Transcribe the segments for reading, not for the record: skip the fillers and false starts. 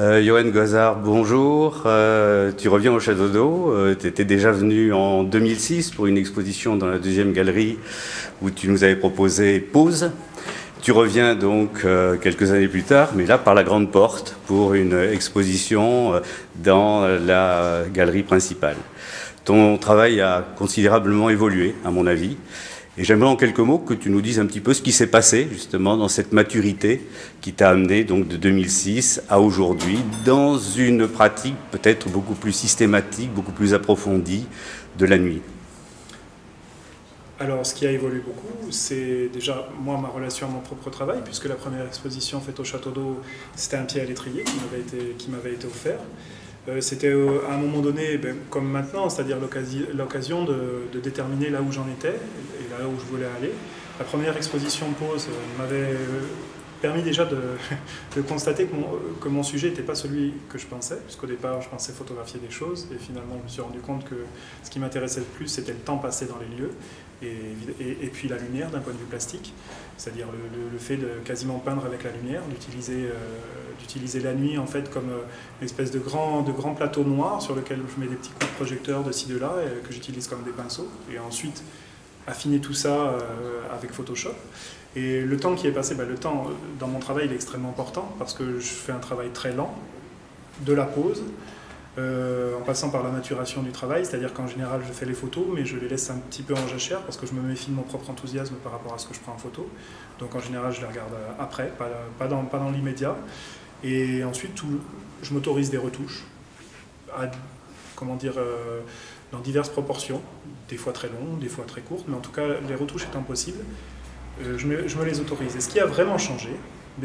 Johan Gozard, bonjour. Tu reviens au Château d'Eau. Tu étais déjà venu en 2006 pour une exposition dans la deuxième galerie où tu nous avais proposé Pause. Tu reviens donc quelques années plus tard, mais là par la grande porte pour une exposition dans la galerie principale. Ton travail a considérablement évolué, à mon avis. Et j'aimerais en quelques mots que tu nous dises un petit peu ce qui s'est passé justement dans cette maturité qui t'a amené donc de 2006 à aujourd'hui dans une pratique peut-être beaucoup plus systématique, beaucoup plus approfondie de la nuit. Alors, ce qui a évolué beaucoup, c'est déjà, moi, ma relation à mon propre travail, puisque la première exposition faite au Château d'Eau, c'était un pied à l'étrier qui m'avait été offert. C'était à un moment donné, comme maintenant, c'est-à-dire l'occasion de déterminer là où j'en étais et là où je voulais aller. La première exposition Pause m'avait permis déjà de constater que mon sujet n'était pas celui que je pensais, puisqu'au départ je pensais photographier des choses, et finalement je me suis rendu compte que ce qui m'intéressait le plus c'était le temps passé dans les lieux, et puis la lumière d'un point de vue plastique, c'est-à-dire le fait de quasiment peindre avec la lumière, d'utiliser la nuit en fait comme une espèce de grand plateau noir sur lequel je mets des petits coups de projecteur de ci de là, que j'utilise comme des pinceaux, et ensuite affiner tout ça avec Photoshop. Et le temps qui est passé, le temps dans mon travail il est extrêmement important parce que je fais un travail très lent, de la pose, en passant par la maturation du travail, c'est-à-dire qu'en général je fais les photos mais je les laisse un petit peu en jachère parce que je me méfie de mon propre enthousiasme par rapport à ce que je prends en photo. Donc en général je les regarde après, pas dans l'immédiat. Et ensuite je m'autorise des retouches, dans diverses proportions, des fois très longues, des fois très courtes, mais en tout cas les retouches étant possibles, je me les autorise. Et ce qui a vraiment changé,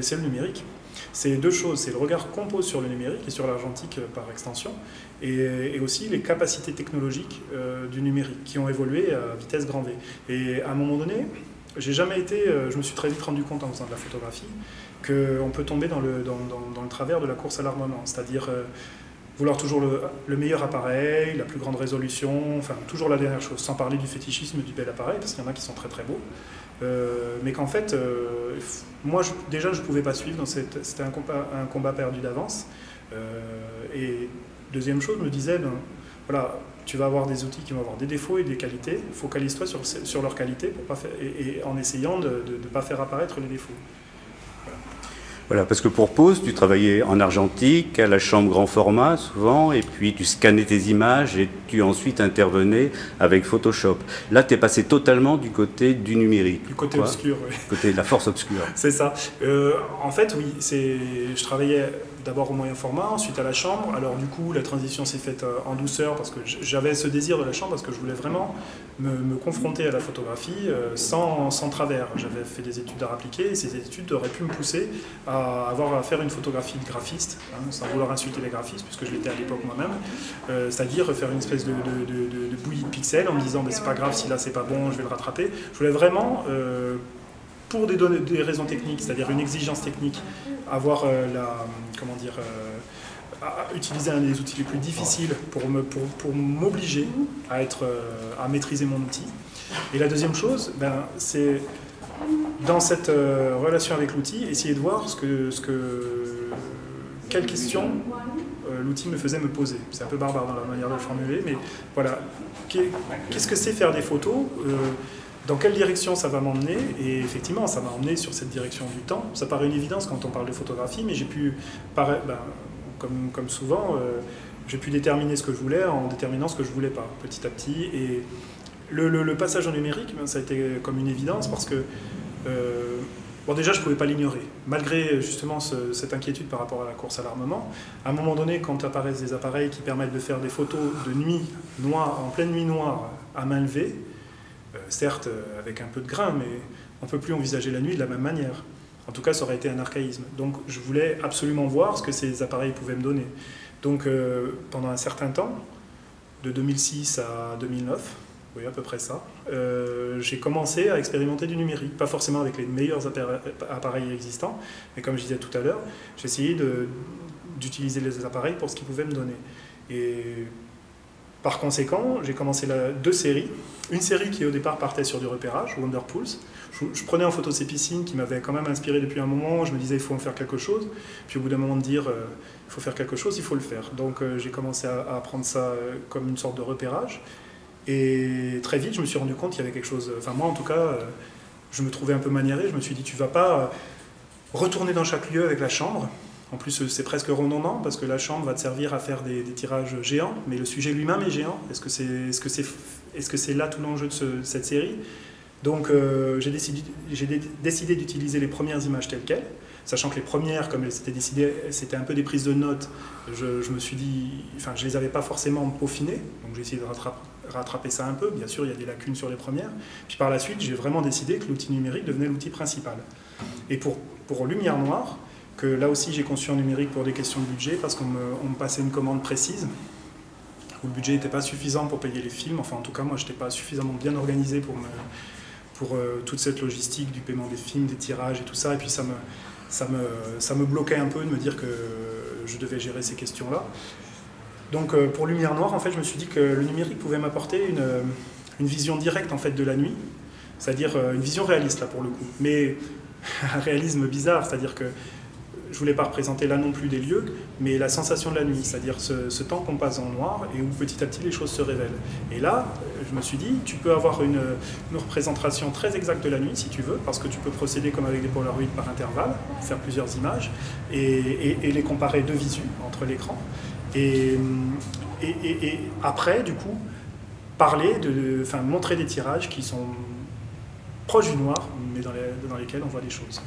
c'est le numérique. C'est deux choses, c'est le regard qu'on pose sur le numérique et sur l'argentique par extension, et aussi les capacités technologiques du numérique qui ont évolué à vitesse grand V. Et à un moment donné, je me suis très vite rendu compte en faisant de la photographie qu'on peut tomber dans le travers de la course à l'armement, c'est-à-dire vouloir toujours le meilleur appareil, la plus grande résolution, enfin toujours la dernière chose, sans parler du fétichisme du bel appareil, parce qu'il y en a qui sont très très beaux, mais qu'en fait, moi déjà je ne pouvais pas suivre, c'était un combat perdu d'avance. Et deuxième chose, je me disais, voilà, tu vas avoir des outils qui vont avoir des défauts et des qualités, focalise-toi sur leurs qualités pour pas faire, et en essayant de ne pas faire apparaître les défauts. Voilà, parce que pour Pause, tu travaillais en argentique, à la chambre grand format souvent, et puis tu scannais tes images et tu ensuite intervenais avec Photoshop. Là, tu es passé totalement du côté du numérique. Du côté obscur, oui. Du côté de la force obscure. C'est ça. En fait, oui, je travaillais d'abord au moyen format, ensuite à la chambre. Alors du coup, la transition s'est faite en douceur parce que j'avais ce désir de la chambre parce que je voulais vraiment me confronter à la photographie sans travers. J'avais fait des études d'art appliqué et ces études auraient pu me pousser à faire une photographie de graphiste, sans vouloir insulter les graphistes puisque je l'étais à l'époque moi-même, c'est-à-dire faire une espèce de bouillie de pixels en me disant c'est pas grave si là c'est pas bon, je vais le rattraper. Je voulais vraiment pour des raisons techniques, c'est-à-dire une exigence technique, avoir utiliser un des outils les plus difficiles pour m'obliger à maîtriser mon outil. Et la deuxième chose, c'est dans cette relation avec l'outil, essayer de voir quelles questions l'outil me faisait me poser. C'est un peu barbare dans la manière de le formuler, mais voilà, qu'est-ce que c'est faire des photos, dans quelle direction ça va m'emmener, et effectivement ça m'a emmené sur cette direction du temps. Ça paraît une évidence quand on parle de photographie, mais j'ai pu, comme souvent, j'ai pu déterminer ce que je voulais en déterminant ce que je voulais pas, petit à petit. Et le passage au numérique, ça a été comme une évidence parce que déjà je ne pouvais pas l'ignorer, malgré justement cette inquiétude par rapport à la course à l'armement. À un moment donné, quand apparaissent des appareils qui permettent de faire des photos de nuit noire, en pleine nuit noire, à main levée, certes avec un peu de grain, mais on ne peut plus envisager la nuit de la même manière. En tout cas, ça aurait été un archaïsme. Donc je voulais absolument voir ce que ces appareils pouvaient me donner. Donc pendant un certain temps, de 2006 à 2009, oui à peu près ça, j'ai commencé à expérimenter du numérique. Pas forcément avec les meilleurs appareils existants, mais comme je disais tout à l'heure, j'ai essayé d'utiliser les appareils pour ce qu'ils pouvaient me donner. Et par conséquent, j'ai commencé deux séries une série qui au départ partait sur du repérage, Wonder Pools. Je prenais en photo ces piscines qui m'avaient quand même inspiré depuis un moment. Je me disais il faut en faire quelque chose. Puis au bout d'un moment de dire il faut faire quelque chose, il faut le faire. Donc j'ai commencé à prendre ça comme une sorte de repérage. Et très vite je me suis rendu compte qu'il y avait quelque chose. Enfin moi en tout cas, je me trouvais un peu maniéré. Je me suis dit tu vas pas retourner dans chaque lieu avec la chambre. En plus, c'est presque redondant parce que la chambre va te servir à faire des tirages géants, mais le sujet lui-même est géant. Est-ce que c'est là tout l'enjeu de cette série? Donc, j'ai décidé d'utiliser les premières images telles quelles, sachant que les premières, comme elles étaient décidées, c'était un peu des prises de notes. Je me suis dit, enfin, je les avais pas forcément peaufinées, donc j'ai essayé de rattraper ça un peu. Bien sûr, il y a des lacunes sur les premières. Puis par la suite, j'ai vraiment décidé que l'outil numérique devenait l'outil principal. Et pour Lumière Noire, que là aussi j'ai conçu en numérique pour des questions de budget, parce qu'on me passait une commande précise, où le budget n'était pas suffisant pour payer les films. Enfin, en tout cas, moi, je n'étais pas suffisamment bien organisé pour toute cette logistique du paiement des films, des tirages et tout ça. Et puis ça me bloquait un peu de me dire que je devais gérer ces questions-là. Donc pour Lumière Noire, en fait, je me suis dit que le numérique pouvait m'apporter une vision directe en fait, de la nuit, c'est-à-dire une vision réaliste là pour le coup. Mais un réalisme bizarre, c'est-à-dire que je ne voulais pas représenter là non plus des lieux, mais la sensation de la nuit, c'est-à-dire ce temps qu'on passe en noir et où petit à petit les choses se révèlent. Et là, je me suis dit, tu peux avoir une représentation très exacte de la nuit si tu veux, parce que tu peux procéder comme avec des Polaroids par intervalle, faire plusieurs images et les comparer de visu entre l'écran. Et après, du coup, montrer des tirages qui sont proches du noir, mais dans lesquels on voit des choses.